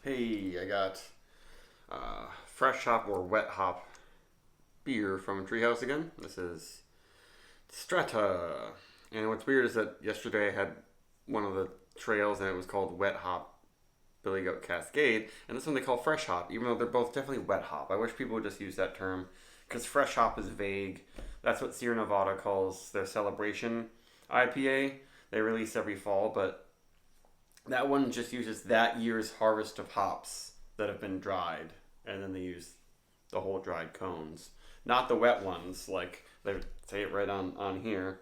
Hey, I got fresh hop or wet hop beer from Treehouse again. This is Strata. And what's weird is that yesterday I had one of the trails and it was called Wet Hop Billy Goat Cascade, and this one they call fresh hop, even though they're both definitely wet hop. I wish people would just use that term because fresh hop is vague. That's what Sierra Nevada calls their celebration IPA. They release every fall, but that one just uses that year's harvest of hops that have been dried, and then they use the whole dried cones, not the wet ones like they say it right on here.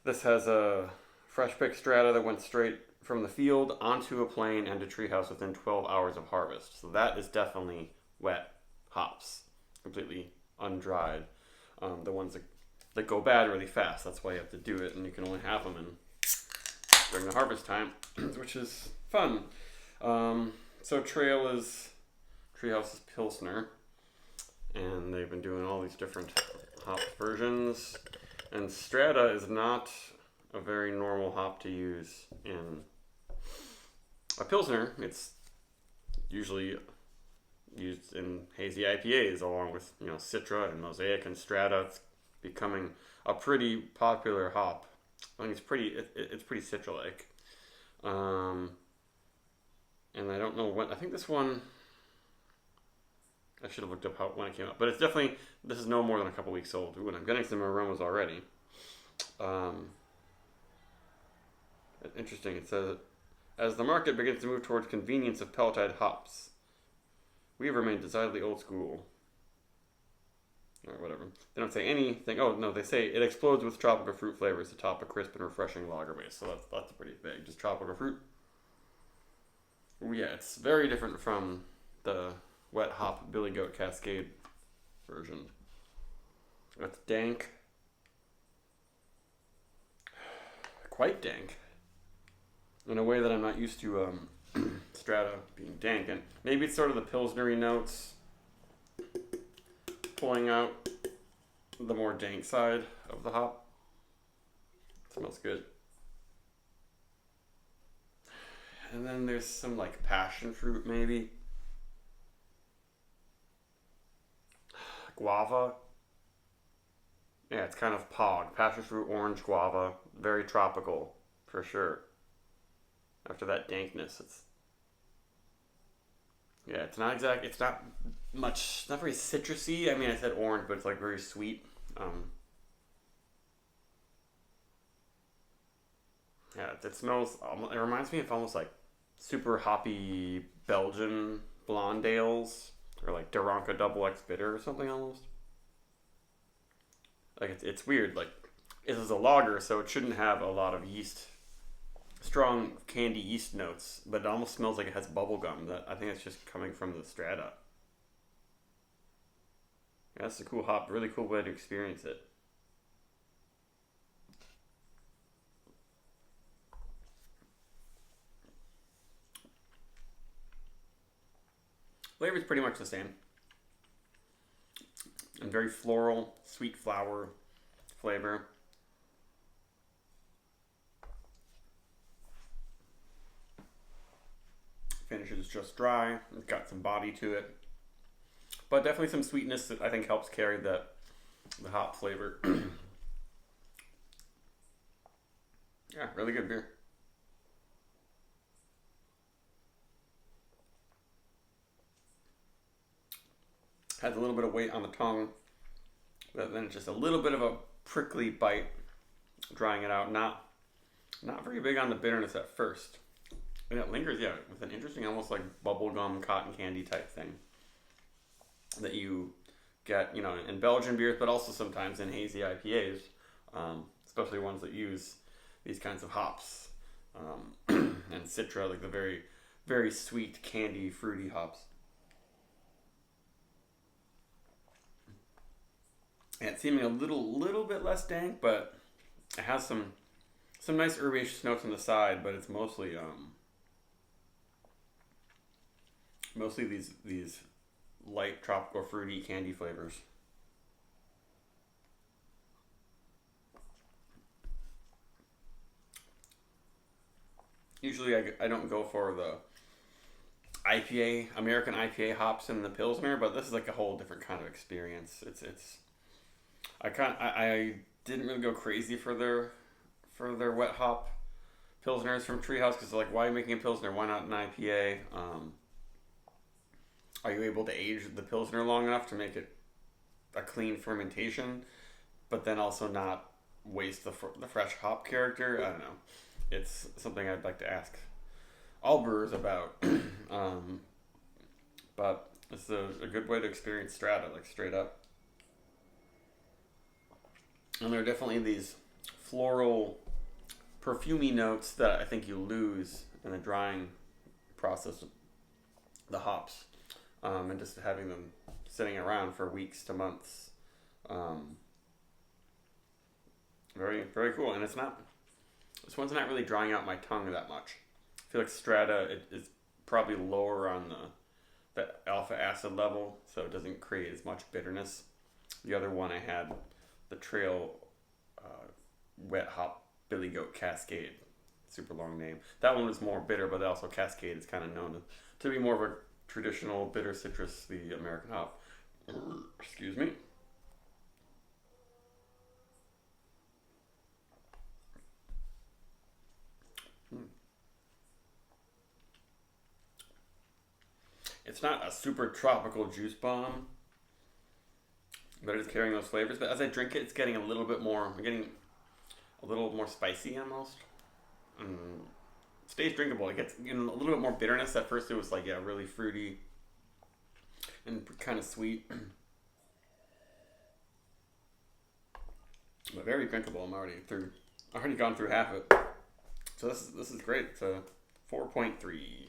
This has a fresh pick strata that went straight from the field onto a plane and a treehouse within 12 hours of harvest. So that is definitely wet hops, completely undried. The ones that go bad really fast. That's why you have to do it, and you can only have them during the harvest time, which is fun. So Treehouse is Pilsner, and they've been doing all these different hop versions. And Strata is not a very normal hop to use in a Pilsner. It's usually used in hazy IPAs along with Citra and Mosaic and Strata. It's becoming a pretty popular hop. I think it's pretty Citra-like. And I don't know when. I think this one. I should have looked up when it came out, but this is no more than a couple weeks old. Ooh, and I'm getting some aromas already. Interesting. It says, as the market begins to move towards convenience of pelletized hops, we have remained decidedly old school. Or whatever. They don't say anything. Oh no, they say it explodes with tropical fruit flavors to top a crisp and refreshing lager base. So that's pretty big. Just tropical fruit. Ooh, yeah, it's very different from the wet hop Billy Goat Cascade version. It's dank. Quite dank. In a way that I'm not used to Strata being dank. And maybe it's sort of the Pilsnery notes pulling out the more dank side of the hop. It smells good. And then there's some like passion fruit maybe. Guava. Yeah, it's kind of pog. Passion fruit, orange, guava. Very tropical, for sure. After that dankness, it's not not very citrusy. I mean, I said orange, but it's like very sweet. Yeah, it smells, it reminds me of almost like super hoppy Belgian blonde ales, or like Daronca Double X Bitter or something almost. Like it's weird. Like this is a lager, so it shouldn't have a lot of strong candy yeast notes, but it almost smells like it has bubble gum. That I think it's just coming from the Strata. Yeah, that's a cool hop. Really cool way to experience it. Flavor's pretty much the same. And very floral, sweet flower flavor. Finish is just dry. It's got some body to it. But definitely some sweetness that I think helps carry the hop flavor. Yeah, really good beer. Has a little bit of weight on the tongue, but then it's just a little bit of a prickly bite, drying it out. Not very big on the bitterness at first. And it lingers, yeah, with an interesting, almost like bubblegum cotton candy type thing that you get, in Belgian beers, but also sometimes in hazy IPAs, especially ones that use these kinds of hops and Citra, like the very, very sweet, candy, fruity hops. And it's seeming a little bit less dank, but it has some nice herbaceous notes on the side, but it's mostly these light tropical fruity candy flavors. Usually I don't go for the IPA, American IPA hops in the Pilsner, but this is like a whole different kind of experience. It's I didn't really go crazy for their wet hop Pilsners from Treehouse because like, why are you making a Pilsner? Why not an IPA? Are you able to age the Pilsner long enough to make it a clean fermentation, but then also not waste the fresh hop character? I don't know. It's something I'd like to ask all brewers about. But it's a good way to experience Strata, like straight up. And there are definitely these floral, perfumey notes that I think you lose in the drying process of the hops, and just having them sitting around for weeks to months. Very, very cool. And this one's not really drying out my tongue that much. I feel like Strata is probably lower on the alpha acid level, so it doesn't create as much bitterness. The other one I had, the Trail Wet Hop Billy Goat Cascade, super long name. That one was more bitter, but also Cascade is kind of known to be more of a traditional bitter citrus, the American hop. Excuse me. It's not a super tropical juice bomb, but it's carrying those flavors. But as I drink it, it's getting a little bit more. I'm getting a little more spicy almost. Mm. Stays drinkable. It gets a little bit more bitterness. At first, it was like, yeah, really fruity and kind of sweet, but very drinkable. I'm already gone through half of it. So this is great. It's a 4.3.